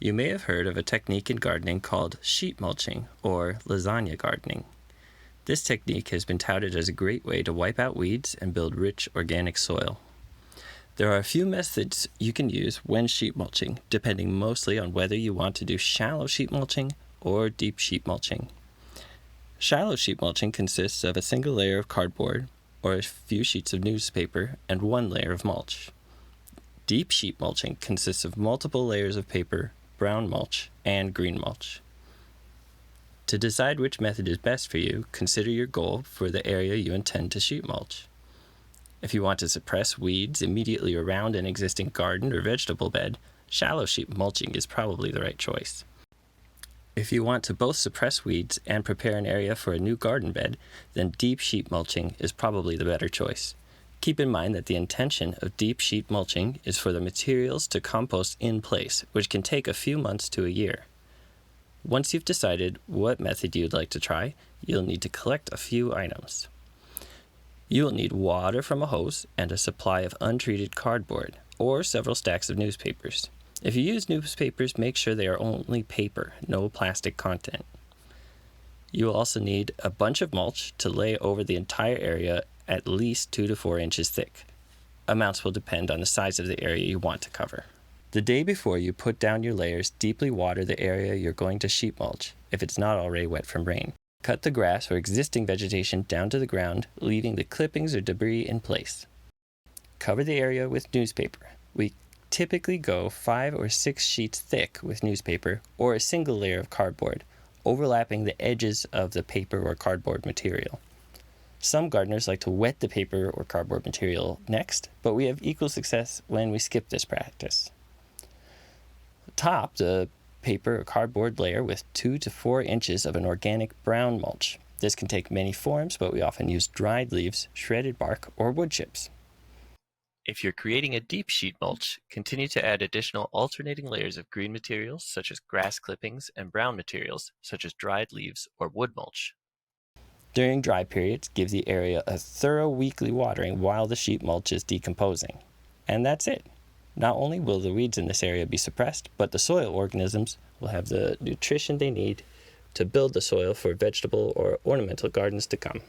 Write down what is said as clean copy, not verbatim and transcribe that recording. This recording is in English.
You may have heard of a technique in gardening called sheet mulching or lasagna gardening. This technique has been touted as a great way to wipe out weeds and build rich organic soil. There are a few methods you can use when sheet mulching, depending mostly on whether you want to do shallow sheet mulching or deep sheet mulching. Shallow sheet mulching consists of a single layer of cardboard or a few sheets of newspaper and one layer of mulch. Deep sheet mulching consists of multiple layers of paper, brown mulch, and green mulch. To decide which method is best for you, consider your goal for the area you intend to sheet mulch. If you want to suppress weeds immediately around an existing garden or vegetable bed, shallow sheet mulching is probably the right choice. If you want to both suppress weeds and prepare an area for a new garden bed, then deep sheet mulching is probably the better choice. Keep in mind that the intention of deep sheet mulching is for the materials to compost in place, which can take a few months to a year. Once you've decided what method you'd like to try, you'll need to collect a few items. You will need water from a hose and a supply of untreated cardboard, or several stacks of newspapers. If you use newspapers, make sure they are only paper, no plastic content. You will also need a bunch of mulch to lay over the entire area at least 2 to 4 inches thick. Amounts will depend on the size of the area you want to cover. The day before you put down your layers, deeply water the area you're going to sheet mulch, if it's not already wet from rain. Cut the grass or existing vegetation down to the ground, leaving the clippings or debris in place. Cover the area with newspaper. We typically go 5 or 6 sheets thick with newspaper or a single layer of cardboard, overlapping the edges of the paper or cardboard material. Some gardeners like to wet the paper or cardboard material next, but we have equal success when we skip this practice. Top the paper or cardboard layer with 2 to 4 inches of an organic brown mulch. This can take many forms, but we often use dried leaves, shredded bark, or wood chips. If you're creating a deep sheet mulch, continue to add additional alternating layers of green materials such as grass clippings and brown materials such as dried leaves or wood mulch. During dry periods, give the area a thorough weekly watering while the sheet mulch is decomposing. And that's it. Not only will the weeds in this area be suppressed, but the soil organisms will have the nutrition they need to build the soil for vegetable or ornamental gardens to come.